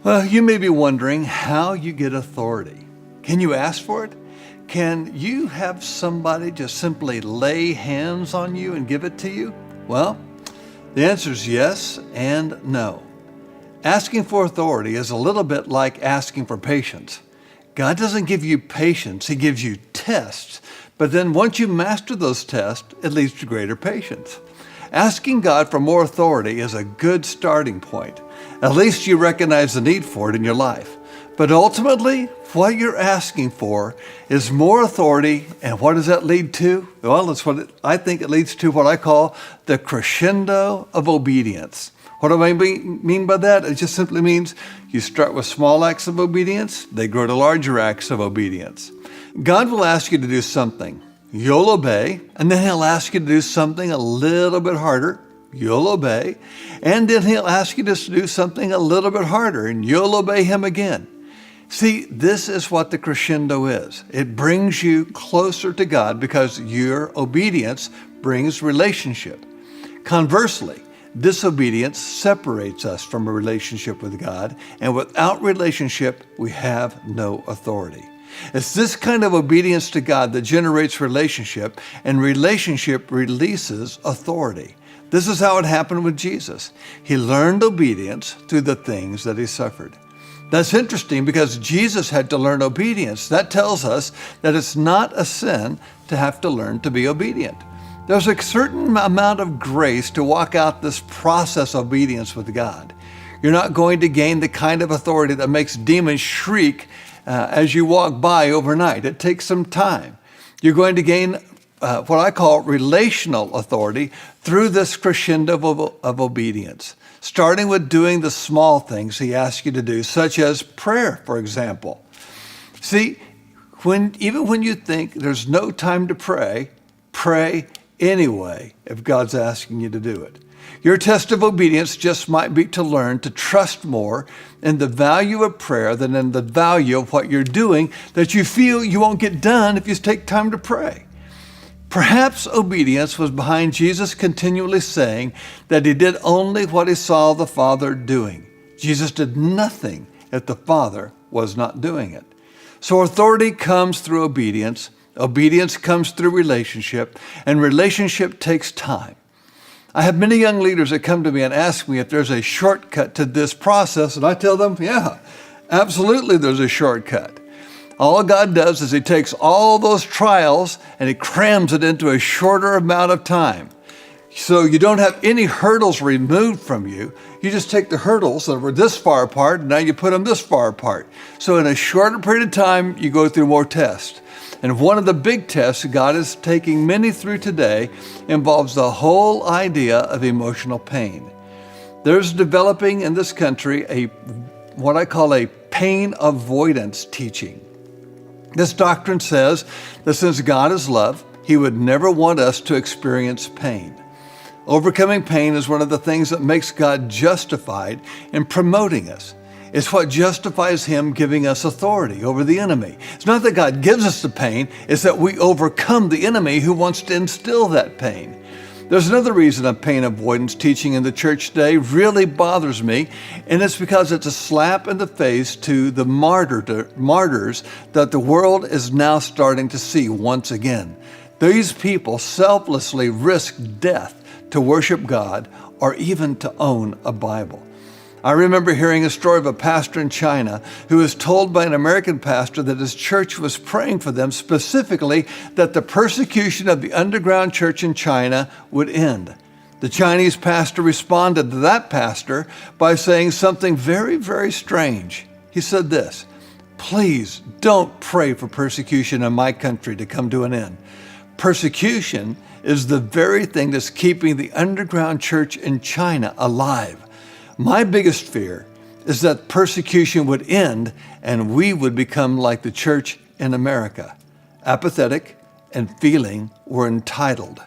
Well, you may be wondering how you get authority. Can you ask for it? Can you have somebody just simply lay hands on you and give it to you? Well, the answer is yes and no. Asking for authority is a little bit like asking for patience. God doesn't give you patience, He gives you tests. But then once you master those tests, it leads to greater patience. Asking God for more authority is a good starting point. At least you recognize the need for it in your life. But ultimately, what you're asking for is more authority, and what does that lead to? Well, I think it leads to what I call the crescendo of obedience. What do I mean by that? It just simply means you start with small acts of obedience, they grow to larger acts of obedience. God will ask you to do something. You'll obey, and then He'll ask you to do something a little bit harder. You'll obey, and then He'll ask you to do something a little bit harder, and you'll obey Him again. See, this is what the crescendo is. It brings you closer to God because your obedience brings relationship. Conversely, disobedience separates us from a relationship with God, and without relationship, we have no authority. It's this kind of obedience to God that generates relationship, and relationship releases authority. This is how it happened with Jesus. He learned obedience through the things that He suffered. That's interesting because Jesus had to learn obedience. That tells us that it's not a sin to have to learn to be obedient. There's a certain amount of grace to walk out this process of obedience with God. You're not going to gain the kind of authority that makes demons shriek as you walk by overnight. It takes some time. You're going to gain what I call relational authority through this crescendo of obedience, starting with doing the small things He asks you to do, such as prayer, for example. See, even when you think there's no time to pray, pray anyway if God's asking you to do it. Your test of obedience just might be to learn to trust more in the value of prayer than in the value of what you're doing that you feel you won't get done if you take time to pray. Perhaps obedience was behind Jesus continually saying that He did only what He saw the Father doing. Jesus did nothing if the Father was not doing it. So authority comes through obedience comes through relationship, and relationship takes time. I have many young leaders that come to me and ask me if there's a shortcut to this process, and I tell them, yeah, absolutely there's a shortcut. All God does is He takes all those trials and He crams it into a shorter amount of time. So you don't have any hurdles removed from you. You just take the hurdles that were this far apart, and now you put them this far apart. So in a shorter period of time, you go through more tests. And one of the big tests God is taking many through today involves the whole idea of emotional pain. There's developing in this country what I call a pain avoidance teaching. This doctrine says that since God is love, He would never want us to experience pain. Overcoming pain is one of the things that makes God justified in promoting us. It's what justifies Him giving us authority over the enemy. It's not that God gives us the pain, it's that we overcome the enemy who wants to instill that pain. There's another reason a pain avoidance teaching in the church today really bothers me, and it's because it's a slap in the face to the martyrs that the world is now starting to see once again. These people selflessly risk death to worship God or even to own a Bible. I remember hearing a story of a pastor in China who was told by an American pastor that his church was praying for them, specifically that the persecution of the underground church in China would end. The Chinese pastor responded to that pastor by saying something very, very strange. He said this, "Please don't pray for persecution in my country to come to an end. Persecution is the very thing that's keeping the underground church in China alive. My biggest fear is that persecution would end and we would become like the church in America, apathetic and feeling we're entitled."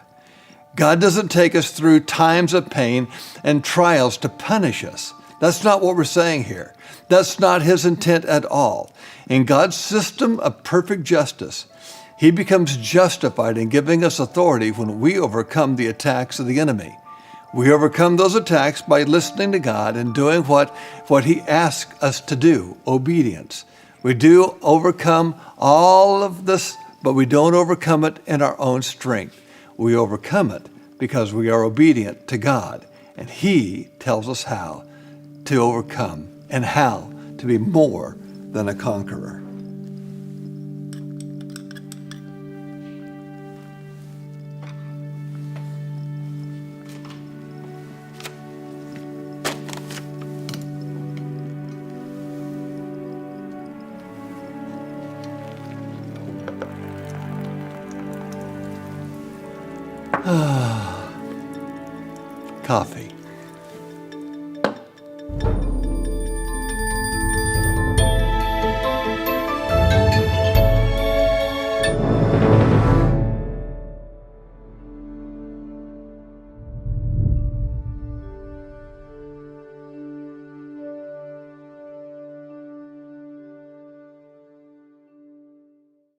God doesn't take us through times of pain and trials to punish us. That's not what we're saying here. That's not His intent at all. In God's system of perfect justice, He becomes justified in giving us authority when we overcome the attacks of the enemy. We overcome those attacks by listening to God and doing what He asks us to do, obedience. We do overcome all of this, but we don't overcome it in our own strength. We overcome it because we are obedient to God, and He tells us how to overcome and how to be more than a conqueror. Coffee.